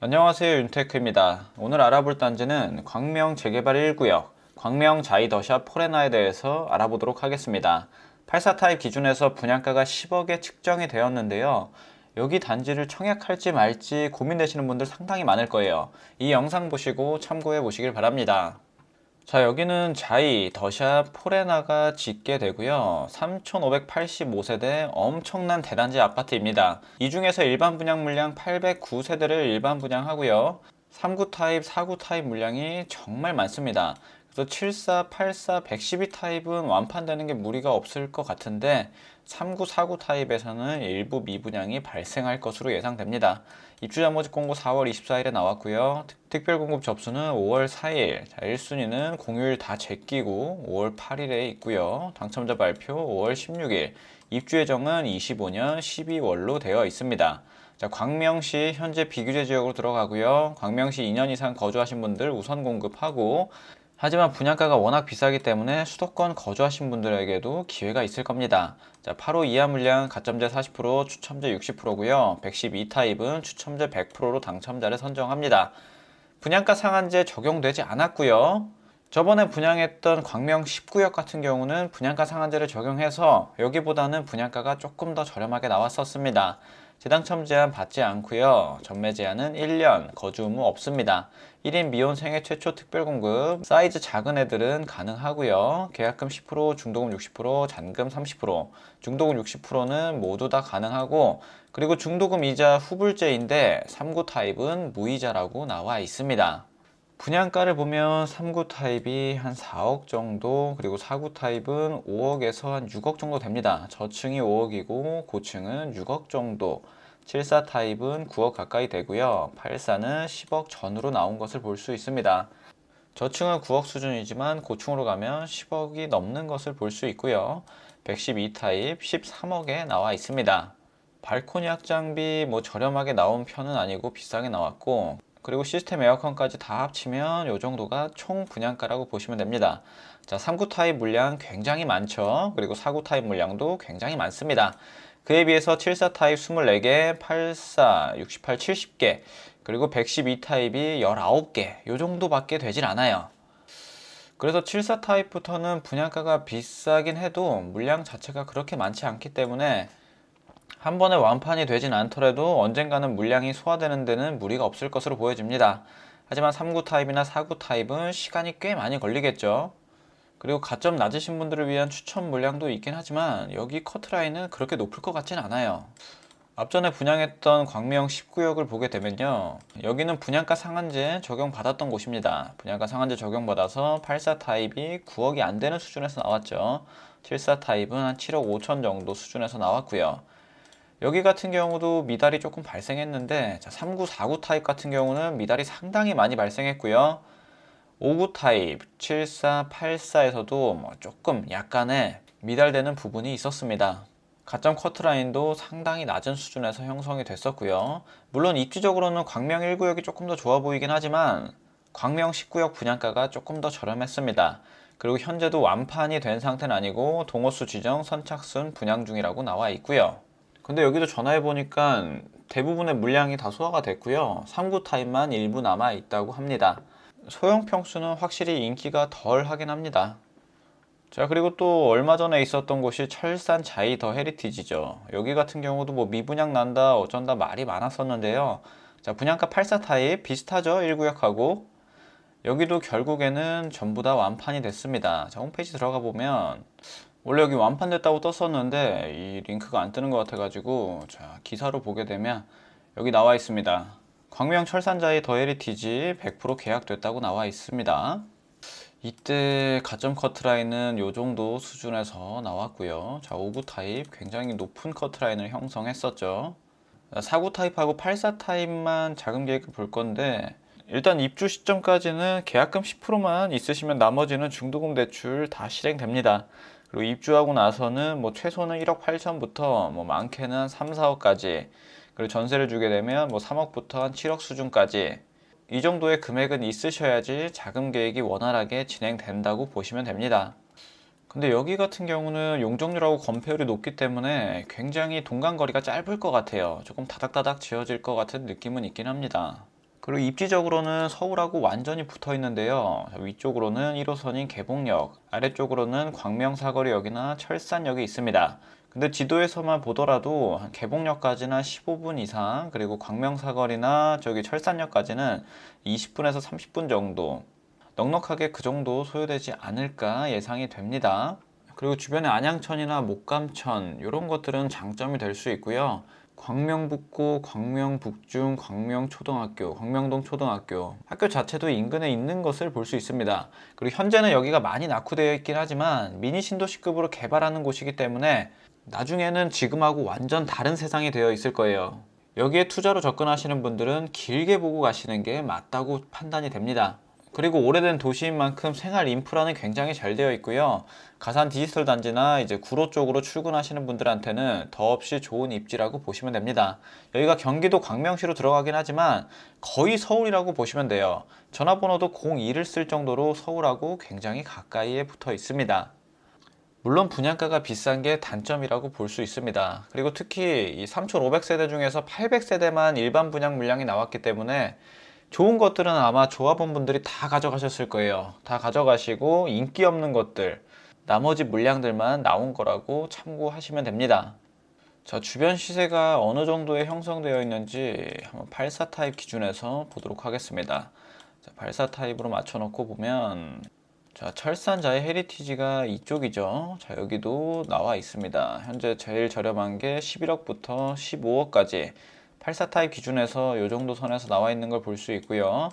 안녕하세요, 윤테크입니다. 오늘 알아볼 단지는 광명 재개발 1구역, 광명 자이더샵 포레나에 대해서 알아보도록 하겠습니다. 84 타입 기준에서 분양가가 10억에 측정이 되었는데요. 여기 단지를 청약할지 말지 고민되시는 분들 상당히 많을 거예요. 이 영상 보시고 참고해 보시길 바랍니다. 자, 여기는 자이 더샵 포레나가 짓게 되고요. 3,585세대 엄청난 대단지 아파트입니다. 이 중에서 일반 분양 물량 809세대를 일반 분양하고요. 39 타입, 49 타입 물량이 정말 많습니다. 그래서 74, 84, 112 타입은 완판되는 게 무리가 없을 것 같은데 39, 49 타입에서는 일부 미분양이 발생할 것으로 예상됩니다. 입주자 모집 공고 4월 24일에 나왔고요. 특별 공급 접수는 5월 4일. 자, 1순위는 공휴일 다 제끼고 5월 8일에 있고요. 당첨자 발표 5월 16일. 입주 예정은 25년 12월로 되어 있습니다. 자, 광명시 현재 비규제 지역으로 들어가고요. 광명시 2년 이상 거주하신 분들 우선 공급하고, 하지만 분양가가 워낙 비싸기 때문에 수도권 거주하신 분들에게도 기회가 있을 겁니다. 자, 8호 이하 물량 가점제 40%, 추첨제 60%고요. 112 타입은 추첨제 100%로 당첨자를 선정합니다. 분양가 상한제 적용되지 않았고요. 저번에 분양했던 광명 19역 같은 경우는 분양가 상한제를 적용해서 여기보다는 분양가가 조금 더 저렴하게 나왔었습니다. 재당첨 제한 받지 않고요. 전매 제한은 1년, 거주 의무 없습니다. 1인 미혼 생애 최초 특별 공급, 사이즈 작은 애들은 가능하고요. 계약금 10%, 중도금 60%, 잔금 30%, 중도금 60%는 모두 다 가능하고, 그리고 중도금 이자 후불제인데 39 타입은 무이자라고 나와 있습니다. 분양가를 보면 39 타입이 한 4억 정도, 그리고 49 타입은 5억에서 한 6억 정도 됩니다. 저층이 5억이고 고층은 6억 정도. 74 타입은 9억 가까이 되고요. 84는 10억 전후로 나온 것을 볼 수 있습니다. 저층은 9억 수준이지만 고층으로 가면 10억이 넘는 것을 볼 수 있고요. 112 타입 13억에 나와 있습니다. 발코니 확장비 저렴하게 나온 편은 아니고 비싸게 나왔고, 그리고 시스템 에어컨까지 다 합치면 이 정도가 총 분양가라고 보시면 됩니다. 자, 39 타입 물량 굉장히 많죠. 그리고 49 타입 물량도 굉장히 많습니다. 그에 비해서 74 타입 24개, 84, 68, 70개, 그리고 112 타입이 19개, 이 정도밖에 되질 않아요. 그래서 74 타입부터는 분양가가 비싸긴 해도 물량 자체가 그렇게 많지 않기 때문에 한 번에 완판이 되진 않더라도 언젠가는 물량이 소화되는 데는 무리가 없을 것으로 보여집니다. 하지만 39 타입이나 49 타입은 시간이 꽤 많이 걸리겠죠. 그리고 가점 낮으신 분들을 위한 추천 물량도 있긴 하지만 여기 커트라인은 그렇게 높을 것 같진 않아요. 앞전에 분양했던 광명 19역을 보게 되면요, 여기는 분양가 상한제 적용받았던 곳입니다. 분양가 상한제 적용받아서 84 타입이 9억이 안 되는 수준에서 나왔죠. 74 타입은 한 7억 5천 정도 수준에서 나왔고요. 여기 같은 경우도 미달이 조금 발생했는데, 자, 39, 49 타입 같은 경우는 미달이 상당히 많이 발생했고요. 59 타입, 74, 84에서도 조금 약간의 미달되는 부분이 있었습니다. 가점 커트라인도 상당히 낮은 수준에서 형성이 됐었고요. 물론 입지적으로는 광명 1구역이 조금 더 좋아 보이긴 하지만 광명 19역 분양가가 조금 더 저렴했습니다. 그리고 현재도 완판이 된 상태는 아니고 동호수 지정 선착순 분양 중이라고 나와 있고요. 근데 여기도 전화해 보니까 대부분의 물량이 다 소화가 됐고요. 39 타입만 일부 남아 있다고 합니다. 소형 평수는 확실히 인기가 덜 하긴 합니다. 자, 그리고 또 얼마 전에 있었던 곳이 철산 자이 더 헤리티지죠. 여기 같은 경우도 미분양 난다 어쩐다 말이 많았었는데요. 자, 분양가 84 타입 비슷하죠, 1구역하고. 여기도 결국에는 전부 다 완판이 됐습니다. 자, 홈페이지 들어가 보면 원래 여기 완판됐다고 떴었는데 이 링크가 안 뜨는 것 같아가지고, 자, 기사로 보게 되면 여기 나와 있습니다. 광명 철산자이 더 헤리티지 100% 계약됐다고 나와 있습니다. 이때 가점 커트라인은 요 정도 수준에서 나왔고요. 자, 59 타입 굉장히 높은 커트라인을 형성했었죠. 49 타입하고 84 타입만 자금 계획을 볼 건데, 일단 입주 시점까지는 계약금 10%만 있으시면 나머지는 중도금 대출 다 실행됩니다. 그리고 입주하고 나서는 최소는 1억 8천부터 많게는 한 3, 4억까지, 그리고 전세를 주게 되면 3억부터 한 7억 수준까지, 이 정도의 금액은 있으셔야지 자금 계획이 원활하게 진행된다고 보시면 됩니다. 근데 여기 같은 경우는 용적률하고 건폐율이 높기 때문에 굉장히 동간거리가 짧을 것 같아요. 조금 다닥다닥 지어질 것 같은 느낌은 있긴 합니다. 그리고 입지적으로는 서울하고 완전히 붙어 있는데요. 위쪽으로는 1호선인 개봉역, 아래쪽으로는 광명사거리역이나 철산역이 있습니다. 근데 지도에서만 보더라도 개봉역까지는 15분 이상, 그리고 광명사거리나 저기 철산역까지는 20분에서 30분 정도, 넉넉하게 그 정도 소요되지 않을까 예상이 됩니다. 그리고 주변에 안양천이나 목감천 이런 것들은 장점이 될 수 있고요. 광명북고, 광명북중, 광명초등학교, 광명동 초등학교 학교 자체도 인근에 있는 것을 볼 수 있습니다. 그리고 현재는 여기가 많이 낙후되어 있긴 하지만 미니 신도시급으로 개발하는 곳이기 때문에 나중에는 지금하고 완전 다른 세상이 되어 있을 거예요. 여기에 투자로 접근하시는 분들은 길게 보고 가시는 게 맞다고 판단이 됩니다. 그리고 오래된 도시인 만큼 생활 인프라는 굉장히 잘 되어 있고요. 가산 디지털 단지나 이제 구로 쪽으로 출근하시는 분들한테는 더없이 좋은 입지라고 보시면 됩니다. 여기가 경기도 광명시로 들어가긴 하지만 거의 서울이라고 보시면 돼요. 전화번호도 02를 쓸 정도로 서울하고 굉장히 가까이에 붙어 있습니다. 물론 분양가가 비싼 게 단점이라고 볼 수 있습니다. 그리고 특히 이 3,500세대 중에서 800세대만 일반 분양 물량이 나왔기 때문에 좋은 것들은 아마 조합원 분들이 다 가져가셨을 거예요. 다 가져가시고 인기 없는 것들, 나머지 물량들만 나온 거라고 참고하시면 됩니다. 자, 주변 시세가 어느 정도에 형성되어 있는지 한번 84 타입 기준에서 보도록 하겠습니다. 자, 84 타입으로 맞춰놓고 보면 자, 철산자의 헤리티지가 이쪽이죠. 자, 여기도 나와 있습니다. 현재 제일 저렴한 게 11억부터 15억까지 84 타입 기준에서 이 정도 선에서 나와 있는 걸 볼 수 있고요.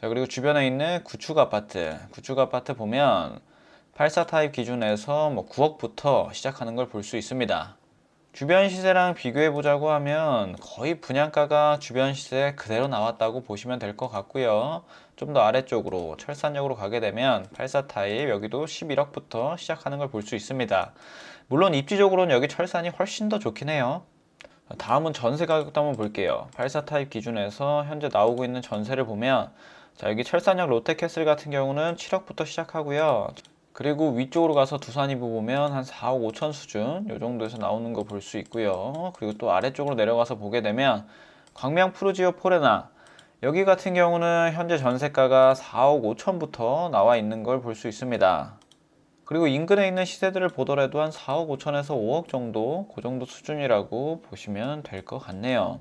자, 그리고 주변에 있는 구축 아파트 보면 84 타입 기준에서 뭐 9억부터 시작하는 걸 볼 수 있습니다. 주변 시세랑 비교해 보자고 하면 거의 분양가가 주변 시세 그대로 나왔다고 보시면 될 것 같고요. 좀 더 아래쪽으로 철산역으로 가게 되면 84 타입 여기도 11억부터 시작하는 걸 볼 수 있습니다. 물론 입지적으로는 여기 철산이 훨씬 더 좋긴 해요. 다음은 전세 가격도 한번 볼게요. 84 타입 기준에서 현재 나오고 있는 전세를 보면 자, 여기 철산역 롯데캐슬 같은 경우는 7억부터 시작하고요. 그리고 위쪽으로 가서 두산이부 보면 한 4억 5천 수준 이 정도에서 나오는 거 볼 수 있고요. 그리고 또 아래쪽으로 내려가서 보게 되면 광명 푸르지오 포레나 여기 같은 경우는 현재 전세가가 4억 5천부터 나와 있는 걸 볼 수 있습니다. 그리고 인근에 있는 시세들을 보더라도 한 4억 5천에서 5억 정도 그 정도 수준이라고 보시면 될 것 같네요.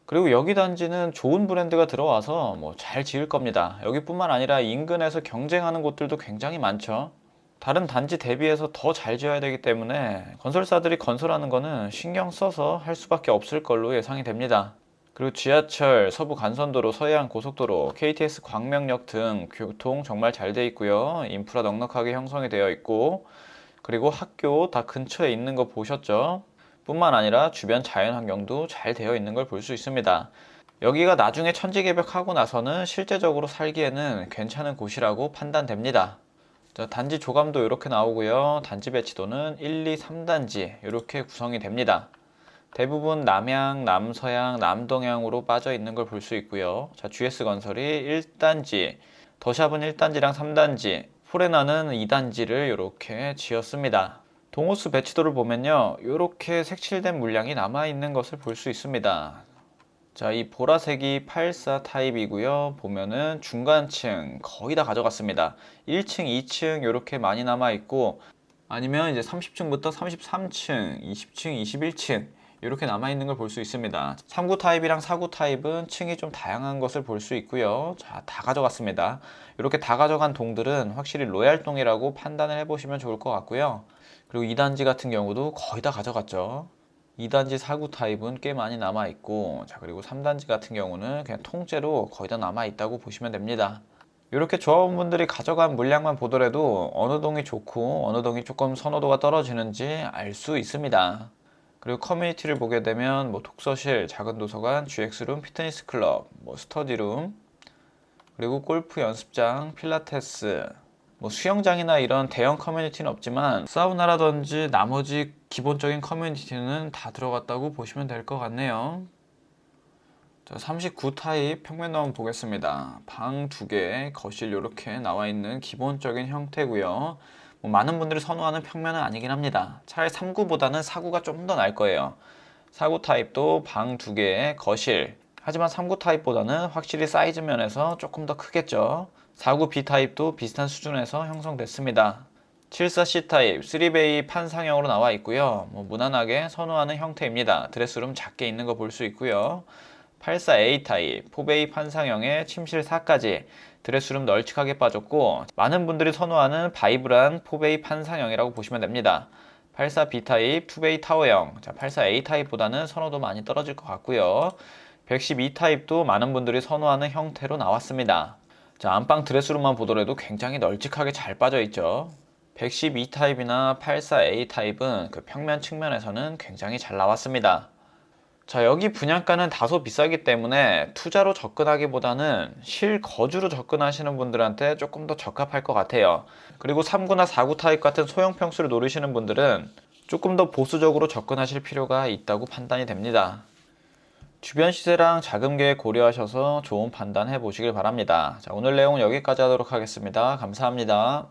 그리고 여기 단지는 좋은 브랜드가 들어와서 뭐 잘 지을 겁니다. 여기뿐만 아니라 인근에서 경쟁하는 곳들도 굉장히 많죠. 다른 단지 대비해서 더 잘 지어야 되기 때문에 건설사들이 건설하는 거는 신경 써서 할 수밖에 없을 걸로 예상이 됩니다. 그리고 지하철, 서부 간선도로, 서해안 고속도로, KTX 광명역 등 교통 정말 잘 돼 있고요. 인프라 넉넉하게 형성이 되어 있고 그리고 학교 다 근처에 있는 거 보셨죠? 뿐만 아니라 주변 자연환경도 잘 되어 있는 걸 볼 수 있습니다. 여기가 나중에 천지개벽하고 나서는 실제적으로 살기에는 괜찮은 곳이라고 판단됩니다. 자, 단지 조감도 이렇게 나오고요. 단지 배치도는 1, 2, 3단지 이렇게 구성이 됩니다. 대부분 남향, 남서향, 남동향으로 빠져 있는 걸 볼 수 있고요. 자, GS건설이 1단지, 더샵은 1단지랑 3단지, 포레나는 2단지를 이렇게 지었습니다. 동호수 배치도를 보면요. 이렇게 색칠된 물량이 남아있는 것을 볼 수 있습니다. 자, 이 보라색이 84 타입이고요. 보면은 중간층 거의 다 가져갔습니다. 1층, 2층 이렇게 많이 남아있고 아니면 이제 30층부터 33층, 20층, 21층 이렇게 남아있는 걸 볼 수 있습니다. 39 타입이랑 49 타입은 층이 좀 다양한 것을 볼 수 있고요. 자, 다 가져갔습니다. 이렇게 다 가져간 동들은 확실히 로얄동이라고 판단을 해보시면 좋을 것 같고요. 그리고 2단지 같은 경우도 거의 다 가져갔죠. 2단지 49 타입은 꽤 많이 남아있고 자, 그리고 3단지 같은 경우는 그냥 통째로 거의 다 남아있다고 보시면 됩니다. 이렇게 조합원분들이 가져간 물량만 보더라도 어느 동이 좋고 어느 동이 조금 선호도가 떨어지는지 알 수 있습니다. 그리고 커뮤니티를 보게 되면 뭐 독서실, 작은 도서관, GX룸, 피트니스 클럽, 뭐 스터디룸, 그리고 골프 연습장, 필라테스, 뭐 수영장이나 이런 대형 커뮤니티는 없지만 사우나라든지 나머지 기본적인 커뮤니티는 다 들어갔다고 보시면 될 것 같네요. 자, 39 타입 평면 한번 보겠습니다. 방 2개, 거실 이렇게 나와 있는 기본적인 형태고요. 뭐 많은 분들이 선호하는 평면은 아니긴 합니다. 차라리 39보다는 49가 좀 더 나을 거예요. 49 타입도 방 2개, 거실. 하지만 3구 타입보다는 확실히 사이즈 면에서 조금 더 크겠죠. 4구 B 타입도 비슷한 수준에서 형성됐습니다. 74C 타입 3베이 판상형으로 나와 있고요. 무난하게 선호하는 형태입니다. 드레스룸 작게 있는 거 볼 수 있고요. 84A 타입 4베이 판상형에 침실 4까지 드레스룸 널찍하게 빠졌고, 많은 분들이 선호하는 바이브란 4베이 판상형이라고 보시면 됩니다. 84B 타입 2베이 타워형, 84A 타입보다는 선호도 많이 떨어질 것 같고요. 112 타입도 많은 분들이 선호하는 형태로 나왔습니다. 안방 드레스룸만 보더라도 굉장히 널찍하게 잘 빠져 있죠. 112 타입이나 84A 타입은 그 평면 측면에서는 굉장히 잘 나왔습니다. 여기 분양가는 다소 비싸기 때문에 투자로 접근하기보다는 실거주로 접근하시는 분들한테 조금 더 적합할 것 같아요. 그리고 3구나 4구 타입 같은 소형 평수를 노리시는 분들은 조금 더 보수적으로 접근하실 필요가 있다고 판단이 됩니다. 주변 시세랑 자금 계획 고려하셔서 좋은 판단해 보시길 바랍니다. 오늘 내용은 여기까지 하도록 하겠습니다. 감사합니다.